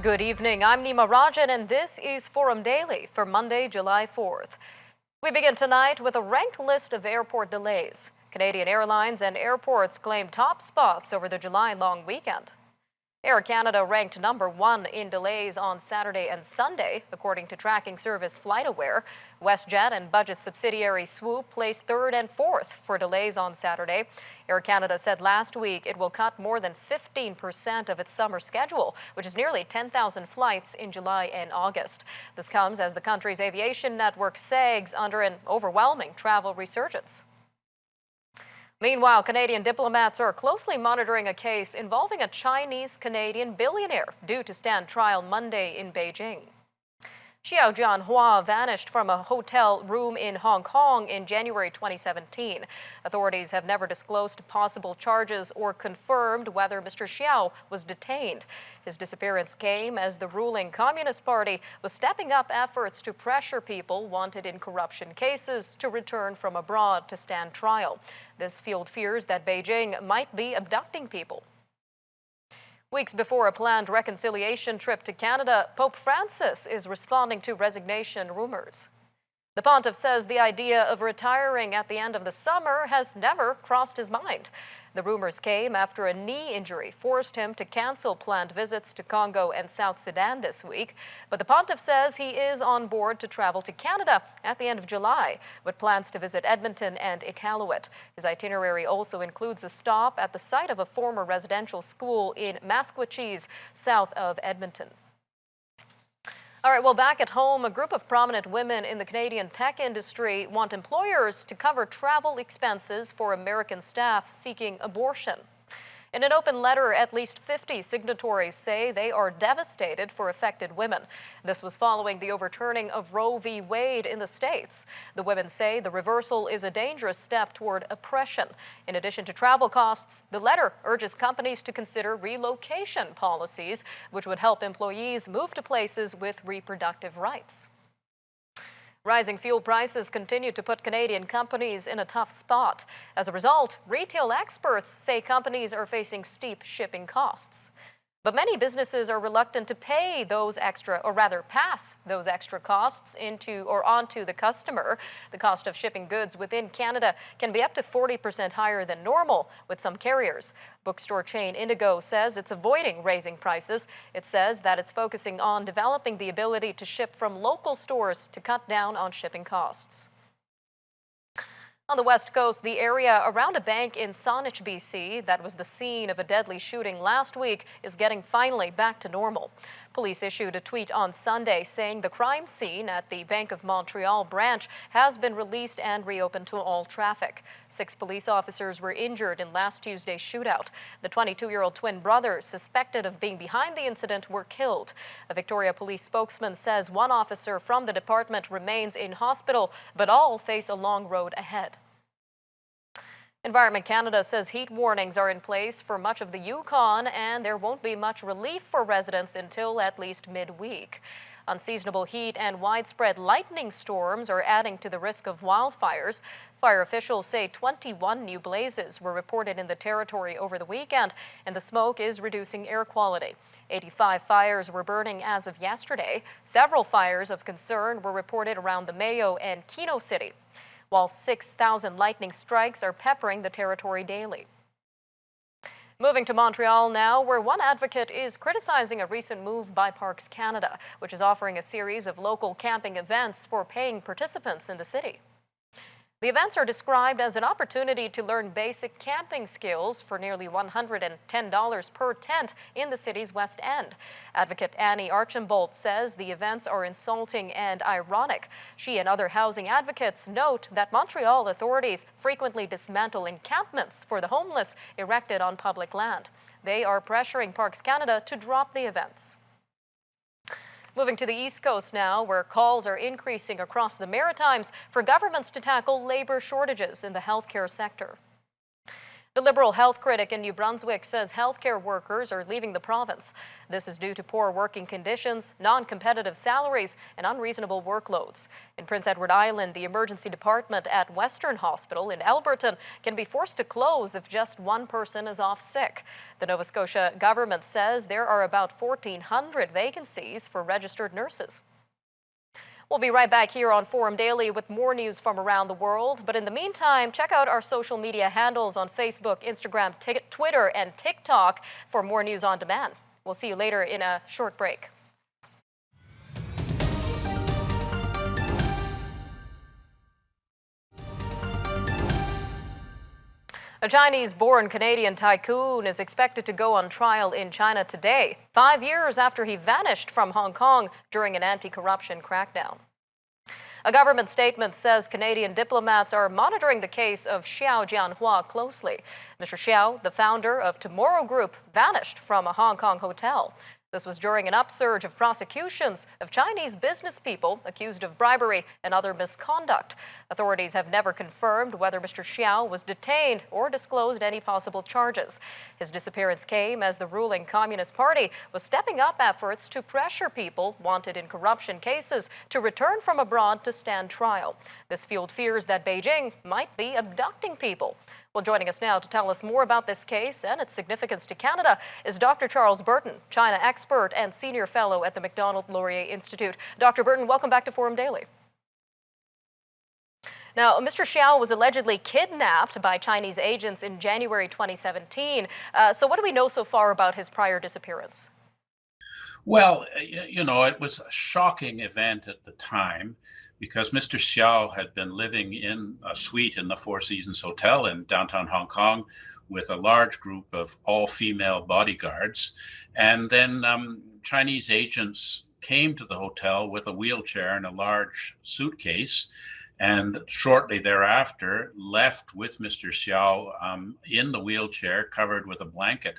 Good evening, I'm Nima and this is Forum Daily for Monday, July 4th. We begin tonight with a ranked list of airport delays. Canadian Airlines and airports claim top spots over the July long weekend. Air Canada ranked number 1 in delays on Saturday and Sunday, according to tracking service FlightAware. WestJet and budget subsidiary Swoop placed 3rd and 4th for delays on Saturday. Air Canada said last week it will cut more than 15% of its summer schedule, which is nearly 10,000 flights in July and August. This comes as the country's aviation network sags under an overwhelming travel resurgence. Meanwhile, Canadian diplomats are closely monitoring a case involving a Chinese-Canadian billionaire due to stand trial Monday in Beijing. Xiao Jianhua vanished from a hotel room in Hong Kong in January 2017. Authorities have never disclosed possible charges or confirmed whether Mr. Xiao was detained. His disappearance came as the ruling Communist Party was stepping up efforts to pressure people wanted in corruption cases to return from abroad to stand trial. This fueled fears that Beijing might be abducting people. Weeks before a planned reconciliation trip to Canada, Pope Francis is responding to resignation rumors. The pontiff says the idea of retiring at the end of the summer has never crossed his mind. The rumors came after a knee injury forced him to cancel planned visits to Congo and South Sudan this week. But the pontiff says he is on board to travel to Canada at the end of July, with plans to visit Edmonton and Iqaluit. His itinerary also includes a stop at the site of a former residential school in Maskwacis, south of Edmonton. All right, well, back at home, a group of prominent women in the Canadian tech industry want employers to cover travel expenses for American staff seeking abortion. In an open letter, at least 50 signatories say they are devastated for affected women. This was following the overturning of Roe v. Wade in the States. The women say the reversal is a dangerous step toward oppression. In addition to travel costs, the letter urges companies to consider relocation policies, which would help employees move to places with reproductive rights. Rising fuel prices continue to put Canadian companies in a tough spot. As a result, retail experts say companies are facing steep shipping costs. But many businesses are reluctant to pay those extra, or rather pass those extra costs onto the customer. The cost of shipping goods within Canada can be up to 40% higher than normal with some carriers. Bookstore chain Indigo says it's avoiding raising prices. It says that it's focusing on developing the ability to ship from local stores to cut down on shipping costs. On the West Coast, the area around a bank in Saanich, BC, that was the scene of a deadly shooting last week, is getting finally back to normal. Police issued a tweet on Sunday saying the crime scene at the Bank of Montreal branch has been released and reopened to all traffic. 6 police officers were injured in last Tuesday's shootout. The 22-year-old twin brothers suspected of being behind the incident were killed. A Victoria police spokesman says one officer from the department remains in hospital, but all face a long road ahead. Environment Canada says heat warnings are in place for much of the Yukon, and there won't be much relief for residents until at least midweek. Unseasonable heat and widespread lightning storms are adding to the risk of wildfires. Fire officials say 21 new blazes were reported in the territory over the weekend, and the smoke is reducing air quality. 85 fires were burning as of yesterday. Several fires of concern were reported around the Mayo and Keno City, while 6,000 lightning strikes are peppering the territory daily. Moving to Montreal now, where one advocate is criticizing a recent move by Parks Canada, which is offering a series of local camping events for paying participants in the city. The events are described as an opportunity to learn basic camping skills for nearly $110 per tent in the city's West End. Advocate Annie Archambault says the events are insulting and ironic. She and other housing advocates note that Montreal authorities frequently dismantle encampments for the homeless erected on public land. They are pressuring Parks Canada to drop the events. Moving to the East Coast now, where calls are increasing across the Maritimes for governments to tackle labor shortages in the healthcare sector. The Liberal health critic in New Brunswick says healthcare workers are leaving the province. This is due to poor working conditions, non-competitive salaries, and unreasonable workloads. In Prince Edward Island, the emergency department at Western Hospital in Alberton can be forced to close if just one person is off sick. The Nova Scotia government says there are about 1,400 vacancies for registered nurses. We'll be right back here on Forum Daily with more news from around the world. But in the meantime, check out our social media handles on Facebook, Instagram, Twitter, and TikTok for more news on demand. We'll see you later in a short break. A Chinese-born Canadian tycoon is expected to go on trial in China today, 5 years after he vanished from Hong Kong during an anti-corruption crackdown. A government statement says Canadian diplomats are monitoring the case of Xiao Jianhua closely. Mr. Xiao, the founder of Tomorrow Group, vanished from a Hong Kong hotel. This was during an upsurge of prosecutions of Chinese business people accused of bribery and other misconduct. Authorities have never confirmed whether Mr. Xiao was detained or disclosed any possible charges. His disappearance came as the ruling Communist Party was stepping up efforts to pressure people wanted in corruption cases to return from abroad to stand trial. This fueled fears that Beijing might be abducting people. Well, joining us now to tell us more about this case and its significance to Canada is Dr. Charles Burton, China expert and senior fellow at the Macdonald-Laurier Institute. Dr. Burton, welcome back to Forum Daily. Now, Mr. Xiao was allegedly kidnapped by Chinese agents in January 2017. So what do we know so far about his prior disappearance? Well, it was a shocking event at the time because Mr. Xiao had been living in a suite in the Four Seasons Hotel in downtown Hong Kong with a large group of all-female bodyguards. And then Chinese agents came to the hotel with a wheelchair and a large suitcase, and shortly thereafter left with Mr. Xiao in the wheelchair covered with a blanket.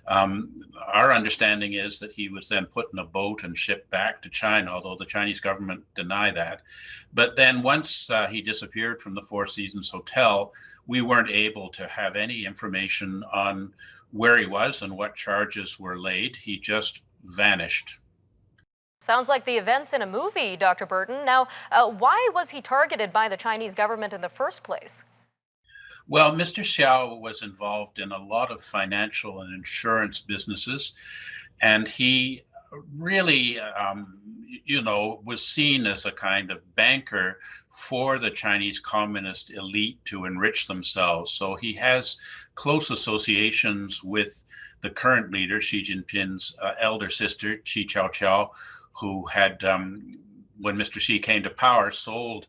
Our understanding is that he was then put in a boat and shipped back to China, although the Chinese government deny that. But then once he disappeared from the Four Seasons Hotel, we weren't able to have any information on where he was and what charges were laid. He just vanished. Sounds like the events in a movie, Dr. Burton. Now, why was he targeted by the Chinese government in the first place? Well, Mr. Xiao was involved in a lot of financial and insurance businesses, and he really, was seen as a kind of banker for the Chinese communist elite to enrich themselves. So he has close associations with the current leader, Xi Jinping's elder sister, Qi Qiaoqiao, who had, when Mr. Xi came to power, sold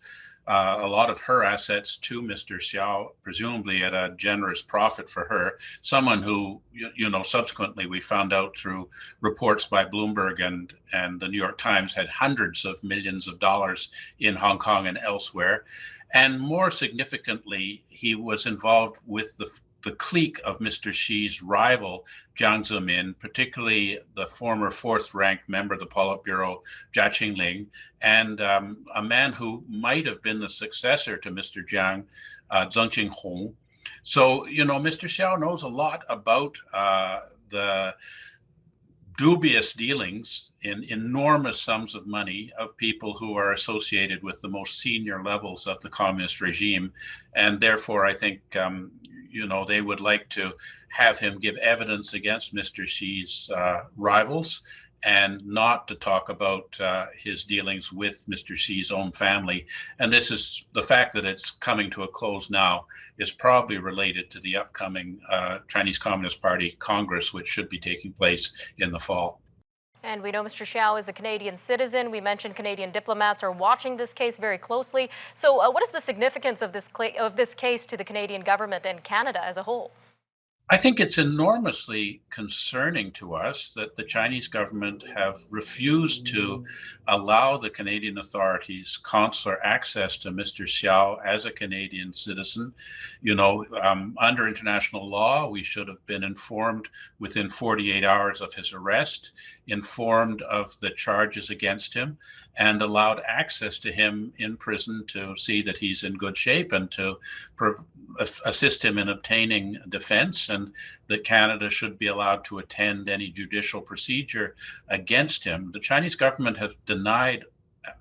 a lot of her assets to Mr. Xiao, presumably at a generous profit for her. Someone who, subsequently we found out through reports by Bloomberg and the New York Times had hundreds of millions of dollars in Hong Kong and elsewhere. And more significantly, he was involved with the clique of Mr. Xi's rival, Jiang Zemin, particularly the former fourth-ranked member of the Politburo, Jia Qingling, and a man who might have been the successor to Mr. Jiang, Zheng Qinghong. So, Mr. Xiao knows a lot about the dubious dealings in enormous sums of money of people who are associated with the most senior levels of the communist regime. And therefore, I think, they would like to have him give evidence against Mr. Xi's rivals and not to talk about his dealings with Mr. Xi's own family. And this is the fact that it's coming to a close now is probably related to the upcoming Chinese Communist Party Congress, which should be taking place in the fall. And we know Mr. Xiao is a Canadian citizen. We mentioned Canadian diplomats are watching this case very closely. So what is the significance of this case to the Canadian government and Canada as a whole? I think it's enormously concerning to us that the Chinese government have refused to allow the Canadian authorities consular access to Mr. Xiao as a Canadian citizen. Under international law, we should have been informed within 48 hours of his arrest, informed of the charges against him, and allowed access to him in prison to see that he's in good shape and to assist him in obtaining defense, and that Canada should be allowed to attend any judicial procedure against him. The Chinese government has denied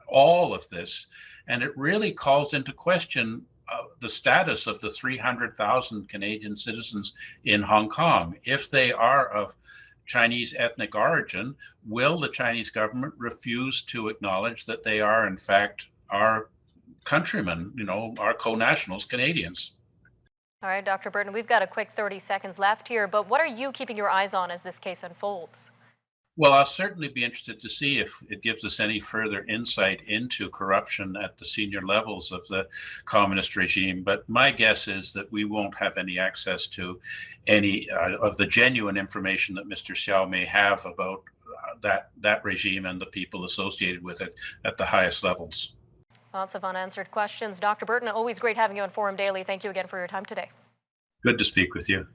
all of this, and it really calls into question the status of the 300,000 Canadian citizens in Hong Kong. If they are of Chinese ethnic origin, will the Chinese government refuse to acknowledge that they are, in fact, our countrymen, our co-nationals, Canadians? All right, Dr. Burton, we've got a quick 30 seconds left here, but what are you keeping your eyes on as this case unfolds? Well, I'll certainly be interested to see if it gives us any further insight into corruption at the senior levels of the communist regime. But my guess is that we won't have any access to any of the genuine information that Mr. Xiao may have about that regime and the people associated with it at the highest levels. Lots of unanswered questions. Dr. Burton, always great having you on Forum Daily. Thank you again for your time today. Good to speak with you.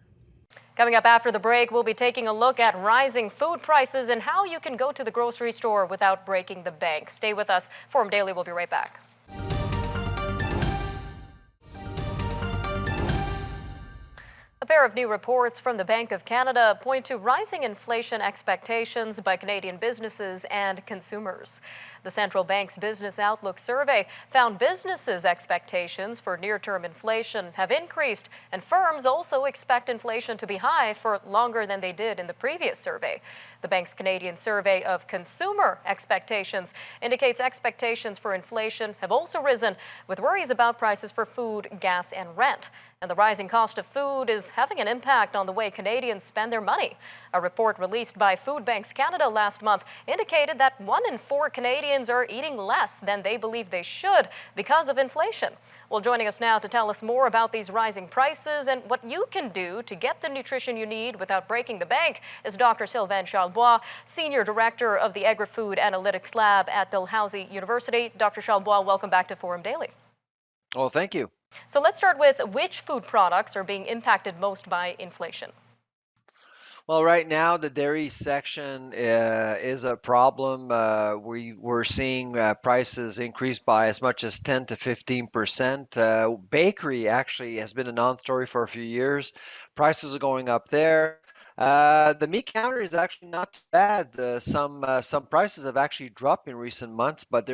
Coming up after the break, we'll be taking a look at rising food prices and how you can go to the grocery store without breaking the bank. Stay with us. Forum Daily will be right back. A pair of new reports from the Bank of Canada point to rising inflation expectations by Canadian businesses and consumers. The central bank's Business Outlook survey found businesses' expectations for near-term inflation have increased, and firms also expect inflation to be high for longer than they did in the previous survey. The bank's Canadian survey of consumer expectations indicates expectations for inflation have also risen, with worries about prices for food, gas, and rent. And the rising cost of food is having an impact on the way Canadians spend their money. A report released by Food Banks Canada last month indicated that 1 in 4 Canadians are eating less than they believe they should because of inflation. Well, joining us now to tell us more about these rising prices and what you can do to get the nutrition you need without breaking the bank is Dr. Sylvain Charlebois, Senior Director of the Agri-Food Analytics Lab at Dalhousie University. Dr. Charlebois, welcome back to Forum Daily. Well, thank you. So let's start with which food products are being impacted most by inflation? Well, right now the dairy section is a problem. We're seeing prices increase by as much as 10 to 15%. Bakery actually has been a non-story for a few years. Prices are going up there. The meat counter is actually not too bad. Some prices have actually dropped in recent months, but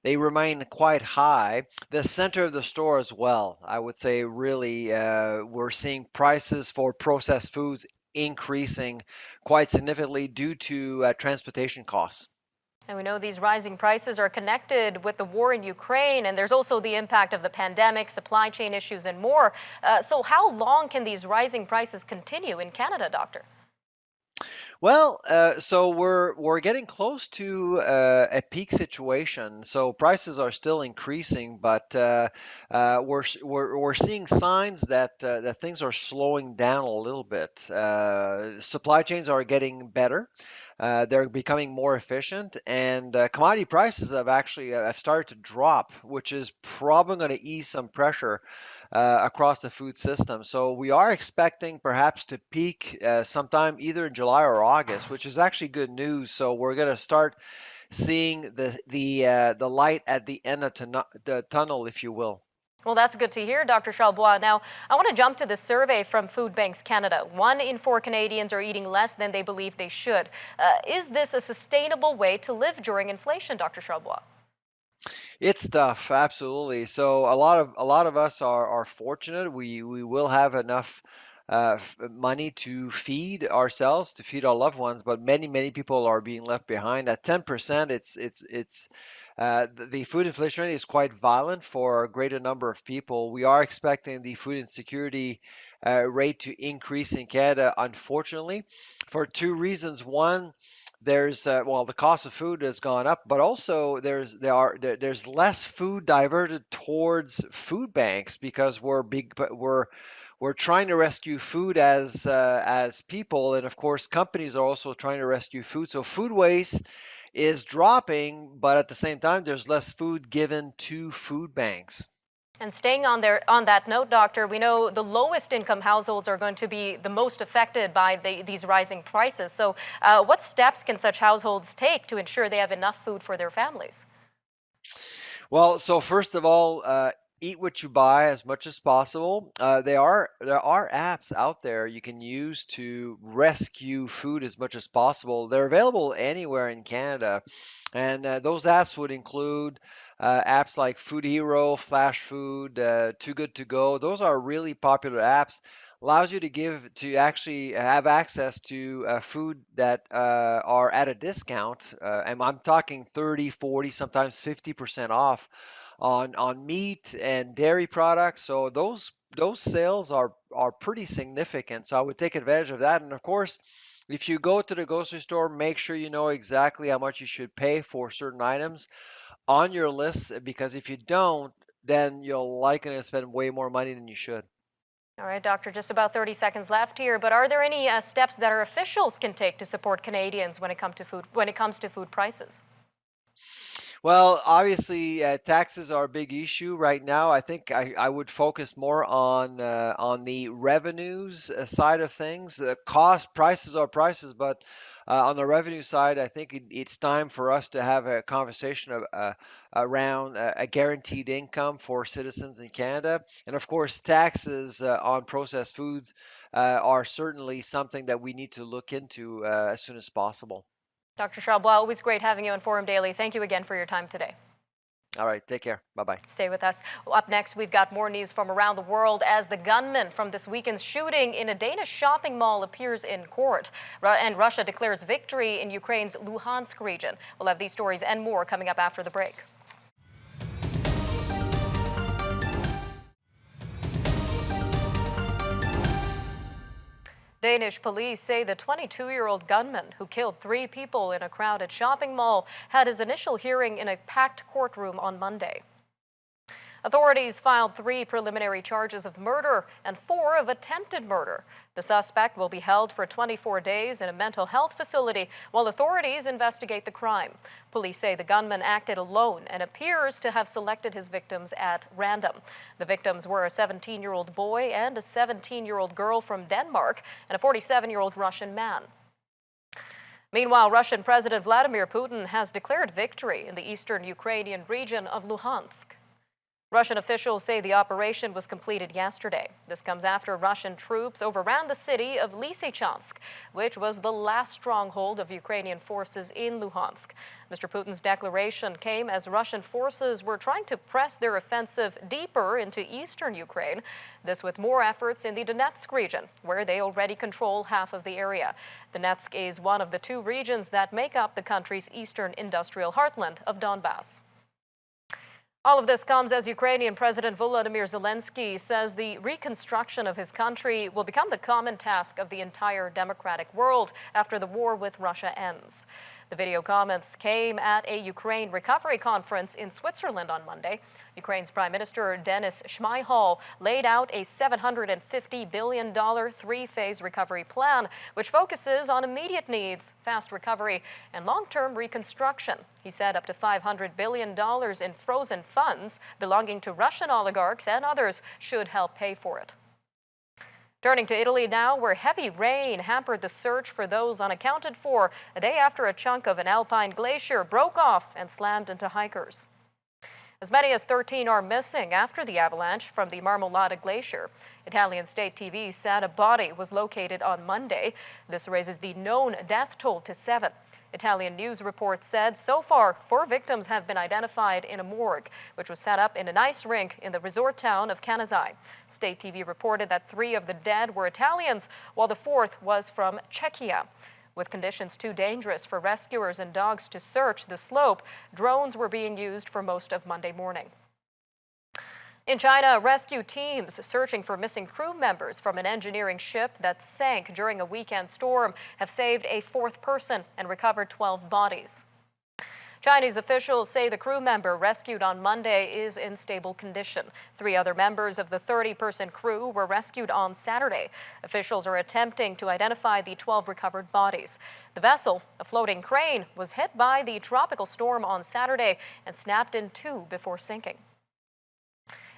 they remain quite high. The center of the store as well, I would say, really, we're seeing prices for processed foods increasing quite significantly due to transportation costs. And we know these rising prices are connected with the war in Ukraine, and there's also the impact of the pandemic, supply chain issues, and more. So how long can these rising prices continue in Canada, Doctor? Well, so we're getting close to a peak situation. So prices are still increasing, but we're seeing signs that things are slowing down a little bit. Supply chains are getting better. They're becoming more efficient, and commodity prices have started to drop, which is probably going to ease some pressure across the food system. So we are expecting perhaps to peak sometime either in July or August, which is actually good news. So we're going to start seeing the light at the end of the tunnel, if you will. Well, that's good to hear, Dr. Charlebois. Now, I want to jump to the survey from Food Banks Canada. 1 in 4 Canadians are eating less than they believe they should. Is this a sustainable way to live during inflation, Dr. Charlebois? It's tough, absolutely. So a lot of us are fortunate. We will have enough money to feed ourselves, to feed our loved ones, but many people are being left behind. At 10%, the food inflation rate is quite violent for a greater number of people. We are expecting the food insecurity rate to increase in Canada, unfortunately, for two reasons. One, there's the cost of food has gone up, but also there's less food diverted towards food banks because we're trying to rescue food as people, and of course companies are also trying to rescue food. So food waste is dropping, but at the same time there's less food given to food banks. And staying on that note, Doctor, we know the lowest income households are going to be the most affected by these rising prices. So what steps can such households take to ensure they have enough food for their families? Well, so first of all, eat what you buy as much as possible. There are apps out there you can use to rescue food as much as possible. They're available anywhere in Canada, and those apps would include apps like Food Hero, Flash Food, Too Good to Go. Those are really popular apps. Allows you to actually have access to food that are at a discount, and I'm talking 30, 40, sometimes 50% off on meat and dairy products. So those sales are pretty significant. So I would take advantage of that. And of course, if you go to the grocery store, make sure you know exactly how much you should pay for certain items on your list, because if you don't, then you're likely to spend way more money than you should. All right, Doctor, just about 30 seconds left here, but are there any steps that our officials can take to support Canadians when it comes to food prices? Well, obviously, taxes are a big issue right now. I think I would focus more on the revenues side of things. The cost prices are prices, but on the revenue side, I think it's time for us to have a conversation around a guaranteed income for citizens in Canada, and of course, taxes on processed foods are certainly something that we need to look into as soon as possible. Dr. Charlebois, always great having you on Forum Daily. Thank you again for your time today. All right, take care. Bye bye. Stay with us. Up next, we've got more news from around the world as the gunman from this weekend's shooting in a Danish shopping mall appears in court. And Russia declares victory in Ukraine's Luhansk region. We'll have these stories and more coming up after the break. Danish police say the 22-year-old gunman who killed 3 people in a crowded shopping mall had his initial hearing in a packed courtroom on Monday. Authorities filed 3 preliminary charges of murder and 4 of attempted murder. The suspect will be held for 24 days in a mental health facility while authorities investigate the crime. Police say the gunman acted alone and appears to have selected his victims at random. The victims were a 17-year-old boy and a 17-year-old girl from Denmark and a 47-year-old Russian man. Meanwhile, Russian President Vladimir Putin has declared victory in the eastern Ukrainian region of Luhansk. Russian officials say the operation was completed yesterday. This comes after Russian troops overran the city of Lysychansk, which was the last stronghold of Ukrainian forces in Luhansk. Mr. Putin's declaration came as Russian forces were trying to press their offensive deeper into eastern Ukraine, this with more efforts in the Donetsk region, where they already control half of the area. Donetsk is one of the 2 regions that make up the country's eastern industrial heartland of Donbass. All of this comes as Ukrainian President Volodymyr Zelensky says the reconstruction of his country will become the common task of the entire democratic world after the war with Russia ends. The video comments came at a Ukraine recovery conference in Switzerland on Monday. Ukraine's Prime Minister Denis Shmyhal laid out a $750 billion 3-phase recovery plan, which focuses on immediate needs, fast recovery, and long-term reconstruction. He said up to $500 billion in frozen funds belonging to Russian oligarchs and others should help pay for it. Turning to Italy now, where heavy rain hampered the search for those unaccounted for a day after a chunk of an alpine glacier broke off and slammed into hikers. As many as 13 are missing after the avalanche from the Marmolada Glacier. Italian state TV said a body was located on Monday. This raises the known death toll to 7. Italian news reports said so far 4 victims have been identified in a morgue, which was set up in an ice rink in the resort town of Canazai. State TV reported that 3 of the dead were Italians, while the 4th was from Czechia. With conditions too dangerous for rescuers and dogs to search the slope, drones were being used for most of Monday morning. In China, rescue teams searching for missing crew members from an engineering ship that sank during a weekend storm have saved a 4th person and recovered 12 bodies. Chinese officials say the crew member rescued on Monday is in stable condition. 3 other members of the 30-person crew were rescued on Saturday. Officials are attempting to identify the 12 recovered bodies. The vessel, a floating crane, was hit by the tropical storm on Saturday and snapped in 2 before sinking.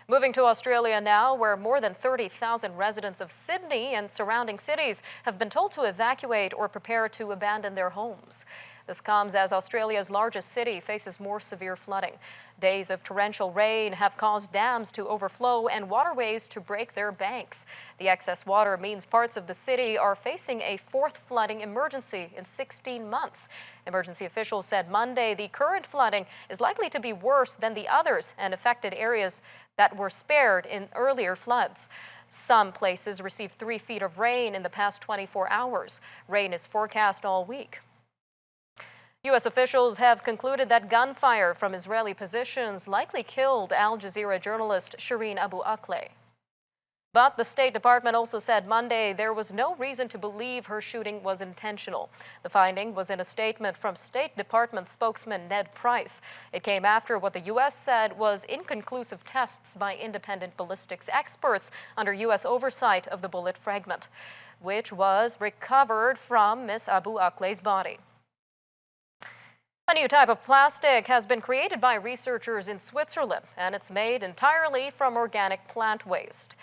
Moving to Australia now, where more than 30,000 residents of Sydney and surrounding cities have been told to evacuate or prepare to abandon their homes. This comes as Australia's largest city faces more severe flooding. Days of torrential rain have caused dams to overflow and waterways to break their banks. The excess water means parts of the city are facing a fourth flooding emergency in 16 months. Emergency officials said Monday the current flooding is likely to be worse than the others and affected areas that were spared in earlier floods. Some places received 3 feet of rain in the past 24 hours. Rain is forecast all week. U.S. officials have concluded that gunfire from Israeli positions likely killed Al Jazeera journalist Shireen Abu Akleh. But the State Department also said Monday there was no reason to believe her shooting was intentional. The finding was in a statement from State Department spokesman Ned Price. It came after what the U.S. said was inconclusive tests by independent ballistics experts under U.S. oversight of the bullet fragment, which was recovered from Ms. Abu Akleh's body. A new type of plastic has been created by researchers in Switzerland, and it's made entirely from organic plant waste.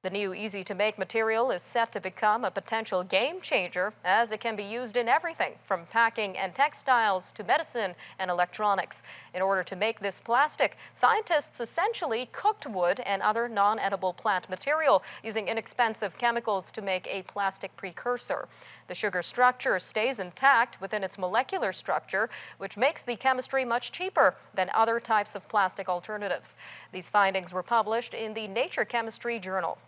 The new easy-to-make material is set to become a potential game changer, as it can be used in everything from packing and textiles to medicine and electronics. In order to make this plastic, scientists essentially cooked wood and other non-edible plant material using inexpensive chemicals to make a plastic precursor. The sugar structure stays intact within its molecular structure, which makes the chemistry much cheaper than other types of plastic alternatives. These findings were published in the Nature Chemistry journal.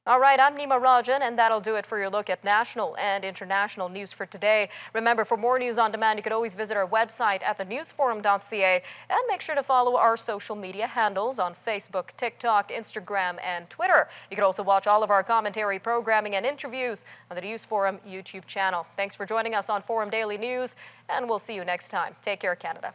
All right, I'm Nima Rajan, and that'll do it for your look at national and international news for today. Remember, for more news on demand, you can always visit our website at thenewsforum.ca, and make sure to follow our social media handles on Facebook, TikTok, Instagram, and Twitter. You can also watch all of our commentary, programming, and interviews on the News Forum YouTube channel. Thanks for joining us on Forum Daily News, and we'll see you next time. Take care, Canada.